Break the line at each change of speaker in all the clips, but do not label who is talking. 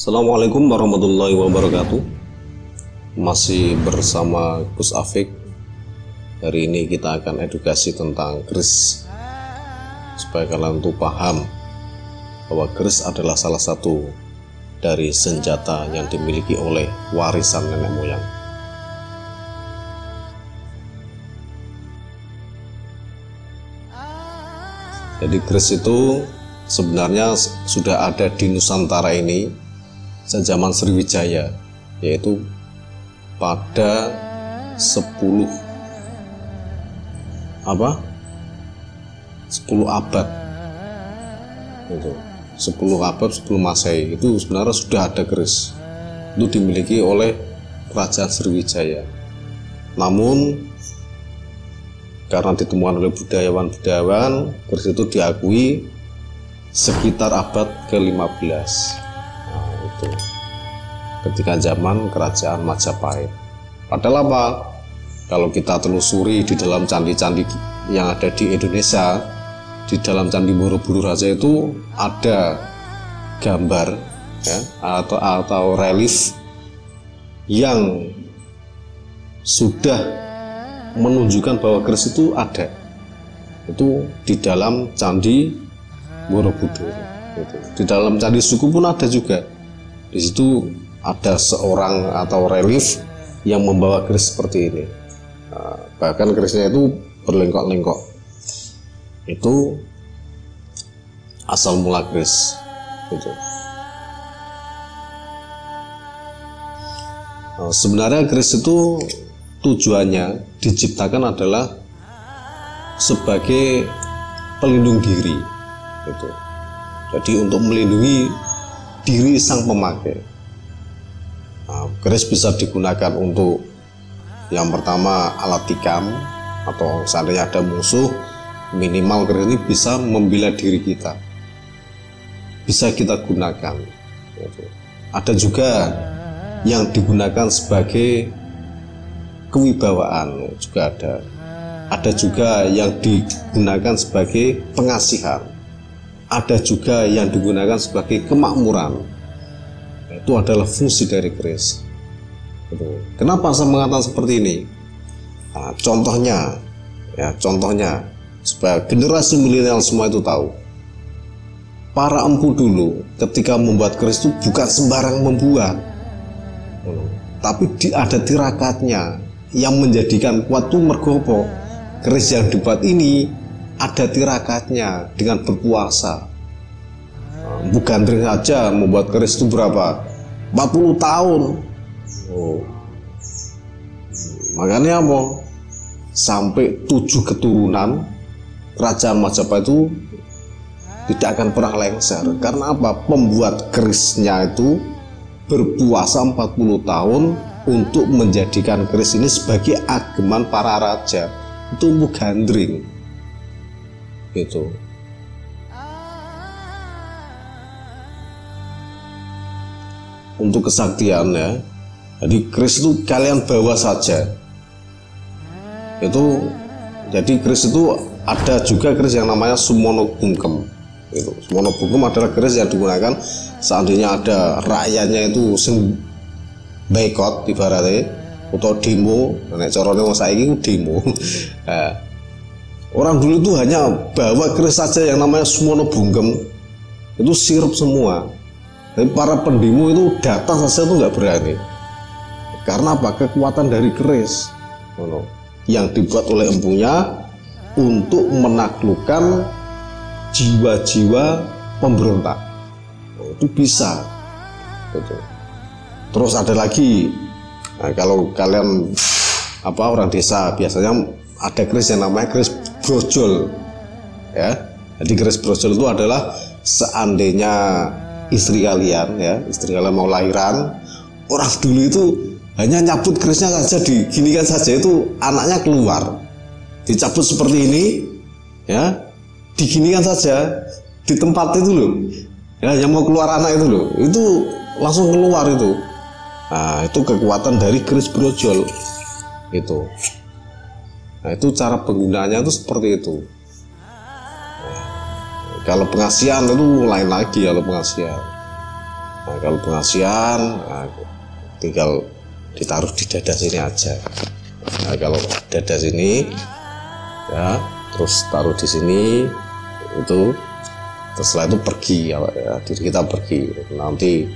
Assalamualaikum warahmatullahi wabarakatuh. Masih bersama Gus Afik. Hari ini kita akan edukasi tentang keris, supaya kalian tuh paham bahwa keris adalah salah satu dari senjata yang dimiliki oleh warisan nenek moyang. Jadi keris itu sebenarnya sudah ada di Nusantara ini sejak zaman Sriwijaya, yaitu pada 10 abad itu 10 abad sebelum Masehi itu sebenarnya sudah ada keris. Itu dimiliki oleh Kerajaan Sriwijaya. Namun karena ditemukan oleh budayawan-budayawan, keris itu diakui sekitar abad ke-15. Ketika zaman Kerajaan Majapahit. Padahal apa? Kalau kita telusuri di dalam candi-candi yang ada di Indonesia, di dalam Candi Borobudur saja itu ada gambar ya, atau relief yang sudah menunjukkan bahwa keris itu ada. Itu di dalam Candi Borobudur. Di dalam Candi Suku pun ada juga. Di situ ada seorang atau relief yang membawa keris seperti ini. Nah, bahkan kerisnya itu berlengkok-lengkok. Itu asal mula keris. Gitu. Nah, sebenarnya keris itu tujuannya diciptakan adalah sebagai pelindung diri. Gitu. Jadi untuk melindungi diri sang pemakai. Nah, keris bisa digunakan untuk yang pertama alat tikam, atau seandainya ada musuh, minimal keris ini bisa membela diri kita, bisa kita gunakan. Ada juga yang digunakan sebagai kewibawaan, juga ada juga yang digunakan sebagai pengasihan, ada juga yang digunakan sebagai kemakmuran. Itu adalah fungsi dari keris. Kenapa saya mengatakan seperti ini? Nah, contohnya supaya generasi milenial semua itu tahu. Para empu dulu ketika membuat keris itu bukan sembarang membuat, tapi ada tirakatnya yang menjadikan kuat itu mergopo. Keris yang dibuat ini ada tirakatnya dengan berpuasa. Bukan Gandring saja membuat keris itu berapa? 40 tahun. Makanya apa? Sampai 7 keturunan Kerajaan Majapahit itu tidak akan pernah lengser. Karena apa? Pembuat kerisnya itu berpuasa 40 tahun untuk menjadikan keris ini sebagai ageman para raja. Itu Empu Gandring. Gitu. Untuk kesaktiannya, jadi keris itu kalian bawa saja. Itu jadi keris itu ada juga keris yang namanya Sumono Bungkem. Itu Sumono Bungkem adalah keris yang digunakan seandainya ada rakyatnya itu sing boikot ibaratnya atau demo, nek carane wong saiki ku demo. Nah, orang dulu itu hanya bawa keris saja yang namanya Sumono Bungkem. Itu sirup semua. Tapi para pendemo itu datang saja itu nggak berani. Karena apa? Kekuatan dari keris yang dibuat oleh empunya untuk menaklukkan jiwa-jiwa pemberontak. Itu bisa. Gitu. Terus ada lagi, nah, kalau kalian orang desa biasanya ada keris yang namanya keris brojol. Ya, jadi keris brojol itu adalah seandainya istri kalian mau lahiran, orang dulu itu hanya nyabut kerisnya saja, diginikan saja itu anaknya keluar, dicabut seperti ini ya, diginikan saja di tempat itu loh ya, yang mau keluar anak itu loh, itu langsung keluar itu. Nah, itu kekuatan dari keris brojol itu. Nah, itu cara penggunaannya itu seperti itu. Kalau pengasihan itu lain lagi. Kalau pengasihan Nah, kalau pengasihan, nah, tinggal ditaruh di dada sini aja. Nah, kalau dada sini, ya, terus taruh di sini, itu, terus setelah itu pergi, ya, diri kita pergi. Nanti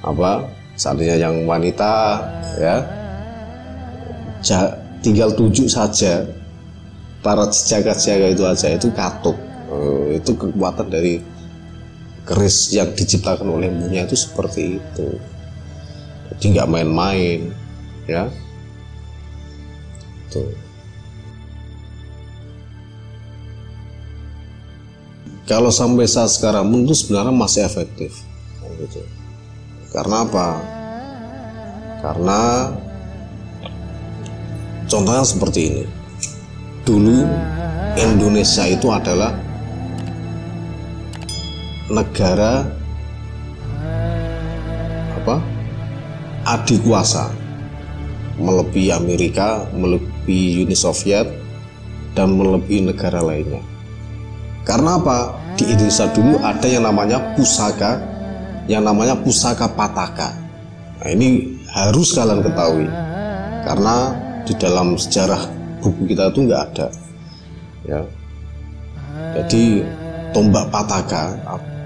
apa? Seandainya yang wanita, ya, tinggal tunjuk saja para jaga-jaga itu aja, itu katuk. Itu kekuatan dari keris yang diciptakan oleh ibunya itu seperti itu. Jadi nggak main-main, ya. Tuh. Kalau sampai saat sekarang itu sebenarnya masih efektif, gitu. Karena apa? Karena contohnya seperti ini. Dulu Indonesia itu adalah negara adikuasa, melebihi Amerika, melebihi Uni Soviet, dan melebihi negara lainnya. Karena apa? Di Indonesia dulu ada yang namanya pusaka Pataka. Nah, ini harus kalian ketahui, karena di dalam sejarah buku kita itu nggak ada, ya. Jadi tombak Pataka,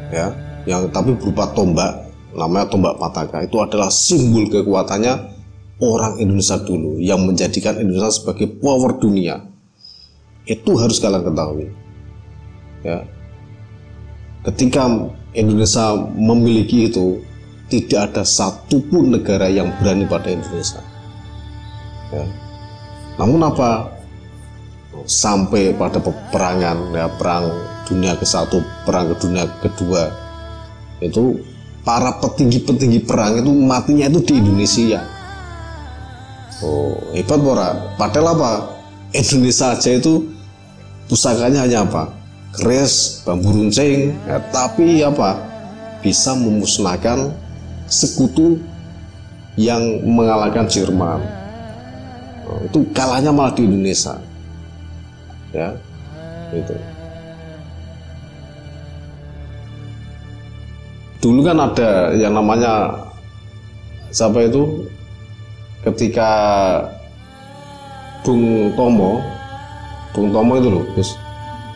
ya, yang tapi berupa tombak, namanya tombak Pataka, itu adalah simbol kekuatannya orang Indonesia dulu yang menjadikan Indonesia sebagai power dunia. Itu harus kalian ketahui, ya. Ketika Indonesia memiliki itu, tidak ada satupun negara yang berani pada Indonesia, ya. Namun apa? Sampai pada peperangan, ya, perang dunia ke-1, perang dunia kedua, itu para petinggi-petinggi perang itu matinya itu di Indonesia. Oh, hebat ora? Padahal apa? Indonesia aja itu pusakanya hanya apa? Keris, bambu runcing, ya, tapi apa? Bisa memusnahkan sekutu yang mengalahkan Jerman. Oh, itu kalahnya malah di Indonesia, ya, itu. Dulu kan ada yang namanya siapa itu, ketika Bung Tomo itu loh, Gus.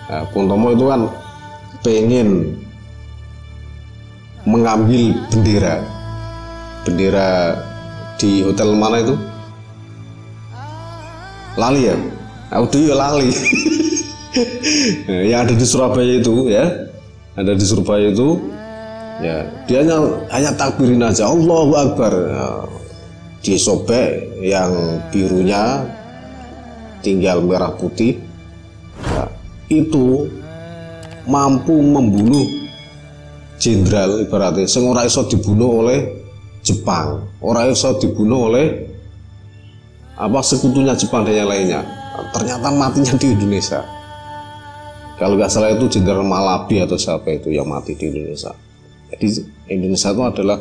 Nah, Bung Tomo itu kan pengen mengambil bendera di hotel mana itu, lali ya, udah ya lali. Yang ada di Surabaya itu, ya, ada di Surabaya itu, ya, dia hanya takbirin aja, Allahu Akbar, ya, disobek yang birunya tinggal merah putih, ya, itu mampu membunuh jenderal, ibaratnya sing ora iso dibunuh oleh Jepang, ora iso dibunuh oleh sekutunya Jepang dan yang lainnya. Ternyata matinya di Indonesia. Kalau nggak salah itu Jenderal Malabi atau siapa itu yang mati di Indonesia. Jadi Indonesia itu adalah,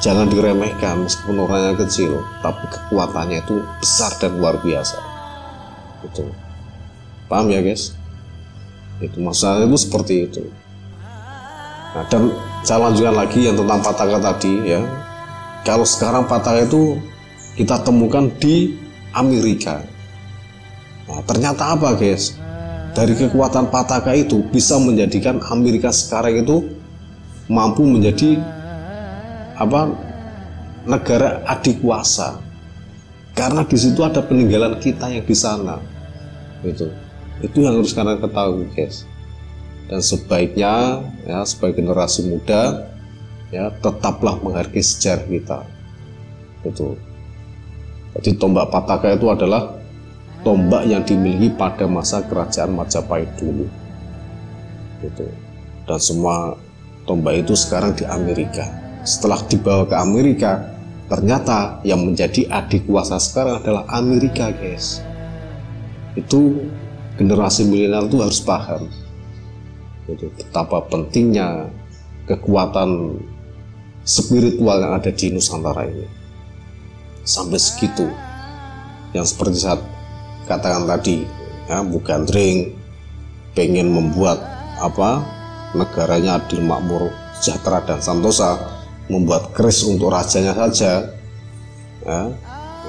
jangan diremehkan, meskipun orangnya kecil, tapi kekuatannya itu besar dan luar biasa. Itu paham ya guys? Itu masalahnya itu seperti itu. Nah, dan saya lanjutkan lagi yang tentang Pataka tadi, ya. Kalau sekarang Pataka itu kita temukan di Amerika. Nah, ternyata apa guys? Dari kekuatan Pataka itu bisa menjadikan Amerika sekarang itu mampu menjadi negara adikuasa, karena di situ ada peninggalan kita yang di sana. Itu yang harus kalian ketahui guys. Dan sebaiknya, ya, sebagai generasi muda, ya, tetaplah menghargai sejarah kita. Itu. Jadi tombak Pataka itu adalah tombak yang dimiliki pada masa kerajaan Majapahit dulu. Itu. Dan semua tombak itu sekarang di Amerika. Setelah dibawa ke Amerika, ternyata yang menjadi adik kuasa sekarang adalah Amerika guys. Itu generasi milenial itu harus paham. Itu betapa pentingnya kekuatan spiritual yang ada di Nusantara ini. Sampai segitu, yang seperti saya katakan tadi, ya, Bu Gandring pengen membuat negaranya adil makmur sejahtera dan santosa, membuat keris untuk rajanya saja ya,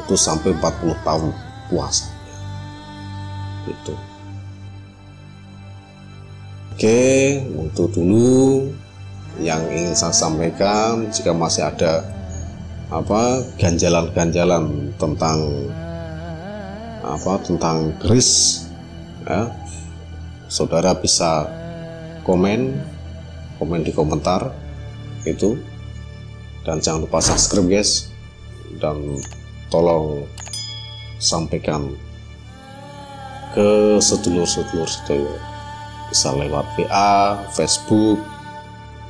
itu sampai 40 tahun puasa itu. Oke, untuk dulu yang ingin saya sampaikan. Jika masih ada ganjalan-ganjalan tentang keris ya, saudara bisa komen di komentar itu, dan jangan lupa subscribe guys, dan tolong sampaikan ke sedulur-sedulur bisa lewat WA, Facebook,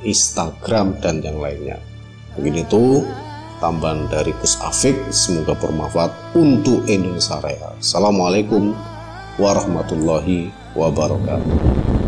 Instagram, dan yang lainnya. Mungkin itu tambahan dari Gus Afik, semoga bermanfaat untuk Indonesia Raya. Assalamualaikum warahmatullahi wabarakatuh.